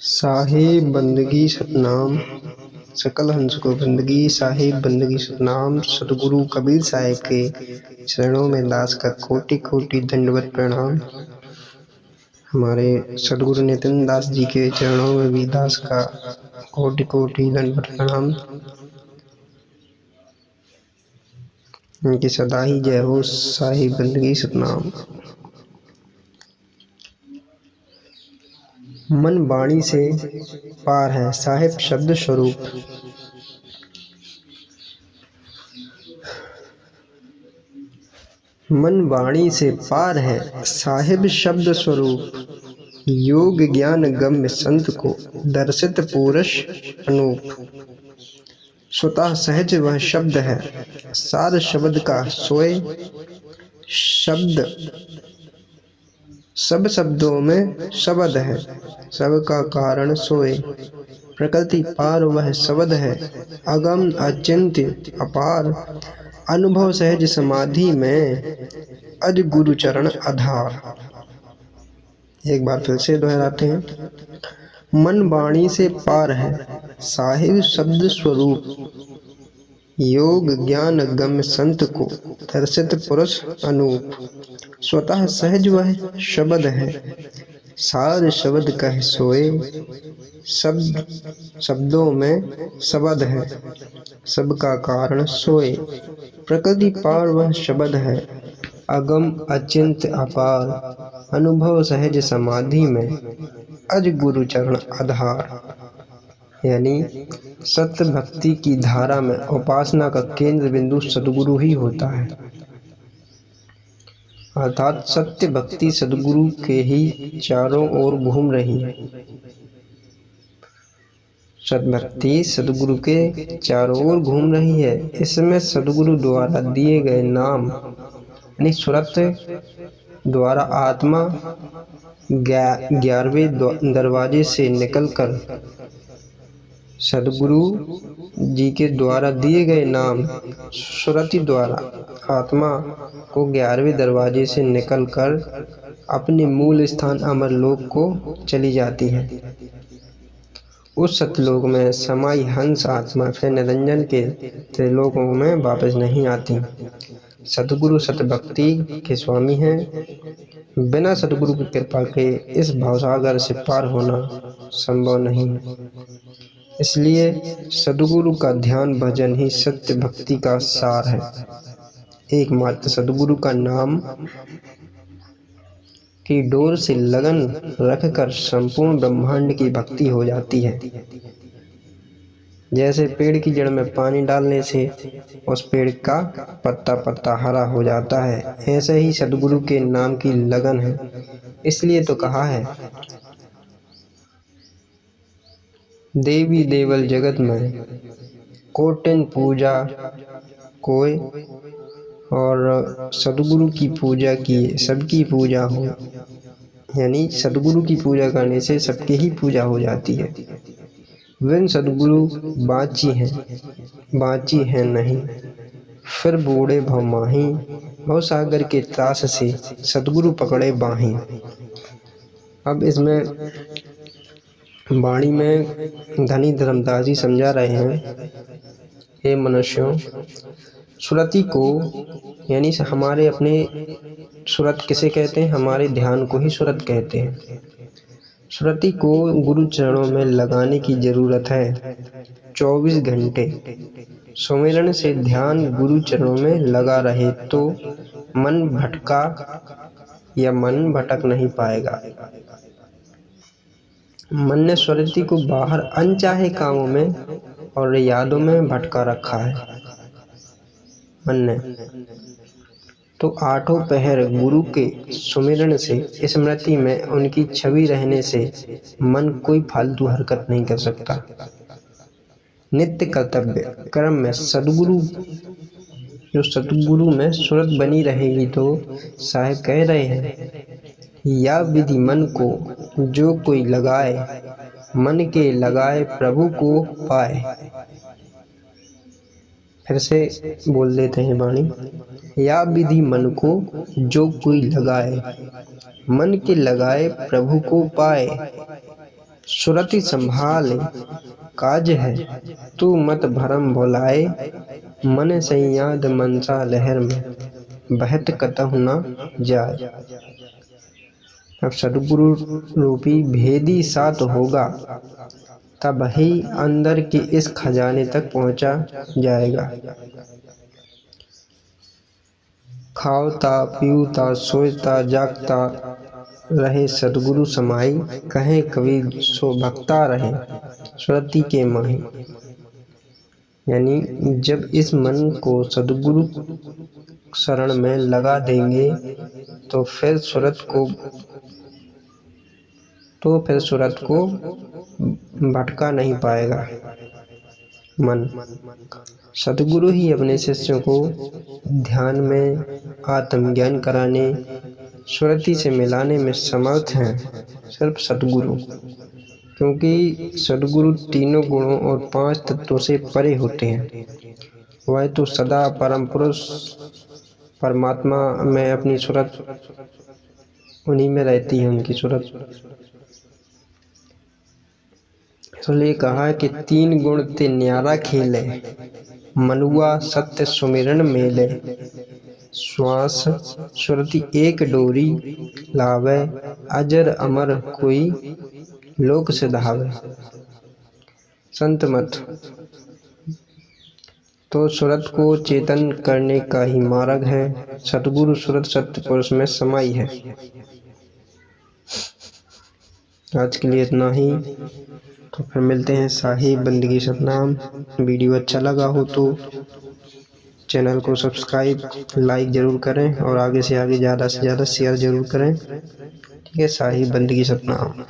साहिब बंदगी सतनाम। सकल हंस को बंदगी साहिब बंदगी सतनाम। सतगुरु कबीर साहिब के चरणों में दास का कोटि कोटि दंडवत प्रणाम। हमारे सतगुरु नितिन दास जी के चरणों में भी दास का कोटि कोटि दंडवत प्रणाम। उनकी सदा ही जय हो। साहिब बंदगी सतनाम। मन वाणी से पार है साहिब शब्द स्वरूप। मन वाणी से पार है साहिब शब्द स्वरूप। योग ज्ञान गम्य संत को दर्शित पुरुष अनूप। स्वतः सहज वह शब्द है सार शब्द का सोए। शब्द सब शब्दों में शब्द है सबका कारण सोए। प्रकृति पार वह शब्द है अगम अचिंत्य अपार। अनुभव सहज समाधि में अज गुरु चरण आधार। एक बार फिर से दोहराते हैं। मन वाणी से पार है साहिब शब्द स्वरूप। योग ज्ञान गम्य संत को दर्शित पुरुष अनूप। स्वतः सहज वह शब्द है सार शब्द कह सोए। शब्द शब्दों में शब्द है सबका कारण सोए। प्रकृति पार वह शब्द है अगम अचिंत्य अपार। अनुभव सहज समाधि में अज गुरु चरण आधार। यानी सत्य भक्ति की धारा में उपासना का केंद्र बिंदु सद्गुरु ही होता है। अर्थात सत्य भक्ति सद्गुरु के ही चारों ओर घूम रही है। सद्भक्ति सद्गुरु के चारों ओर घूम रही है। इसमें सद्गुरु द्वारा दिए गए नाम यानी सुरत द्वारा आत्मा 11वें दरवाजे से निकलकर सद्गुरु जी के द्वारा दिए गए नाम सुरति द्वारा आत्मा को 11वें दरवाजे से निकलकर अपने मूल स्थान अमरलोक को चली जाती है। उस सतलोक में समाई हंस आत्मा फिर निरंजन के त्रिलोकों में वापस नहीं आती। सतगुरु सतभक्ति के स्वामी हैं। बिना सतगुरु की कृपा के इस भवसागर से पार होना संभव नहीं है। इसलिए सद्गुरु का ध्यान भजन ही सत्य भक्ति का सार है। एकमात्र सद्गुरु का नाम की डोर से लगन रखकर संपूर्ण ब्रह्मांड की भक्ति हो जाती है। जैसे पेड़ की जड़ में पानी डालने से उस पेड़ का पत्ता पत्ता हरा हो जाता है, ऐसे ही सद्गुरु के नाम की लगन है। इसलिए तो कहा है देवी देवल जगत में कोटिन पूजा कोई और सद्गुरु की पूजा किए सबकी पूजा हो। यानी सद्गुरु की पूजा करने से सबकी ही पूजा हो जाती है। विन सद्गुरु बाँची हैं नहीं फिर बूढ़े भव माही। भव सागर के त्रास से सद्गुरु पकड़े बाहीं। अब इसमें वाणी में धनी धर्मदास जी समझा रहे हैं, हे मनुष्यों, सुरति को यानी हमारे अपने सुरत किसे कहते हैं? हमारे ध्यान को ही सुरत कहते हैं। सुरति को गुरु चरणों में लगाने की जरूरत है। 24 घंटे सुमिरन से ध्यान गुरु चरणों में लगा रहे तो मन भटका या मन भटक नहीं पाएगा। मन ने सुरति को बाहर अनचाहे कामों में और यादों में भटका रखा है। मन ने तो आठों पहर गुरु के सुमिरन से स्मृति में उनकी छवि रहने से मन कोई फालतू हरकत नहीं कर सकता। नित्य कर्तव्य कर्म में सतगुरु में सुरत बनी रहेगी तो साहिब कह रहे हैं, या विधि मन को जो कोई लगाए, मन के लगाए प्रभु को पाए। फिर से बोल देते हैं वाणी। या विधि मन को जो कोई लगाए, मन के लगाए प्रभु को पाए। सुरति संभाले काज है, तू मत भरम भुलाए। मन संयाद मनसा लहर में, बहत कतहु न जाए। अब सदगुरु रूपी भेदी साथ होगा, तब ही अंदर के इस खजाने तक पहुंचा जाएगा। खाओता पीऊता सोचता जागता रहे सदगुरु समाई। कहें कवि सो भक्ता रहे सुरति के माही। यानी जब इस मन को सदगुरु शरण में लगा देंगे तो फिर सुरत को भटका नहीं पाएगा मन। सदगुरु ही अपने शिष्यों को ध्यान में आत्मज्ञान कराने, सुरति से मिलाने में समर्थ हैं, सिर्फ सदगुरु। क्योंकि सदगुरु तीनों गुणों और 5 तत्वों से परे होते हैं। वह तो सदा परम पुरुष परमात्मा में अपनी सुरत उन्हीं में रहती है, उनकी सुरत। इसलिए कहा कि 3 गुण ते न्यारा खेले, मनुआ सत्य सुमिरन मेले। श्वास सुरति एक डोरी, लावे अजर अमर कोई लोक सिधावे। संत मत तो सुरत को चेतन करने का ही मार्ग है। सतगुरु सुरत सत्य पुरुष में समाई है। आज के लिए इतना ही, तो फिर मिलते हैं साहिब बंदगी सतनाम। वीडियो अच्छा लगा हो तो चैनल को सब्सक्राइब लाइक ज़रूर करें और आगे से आगे ज़्यादा से ज़्यादा शेयर ज़रूर करें। ठीक है, साहिब बंदगी सतनाम।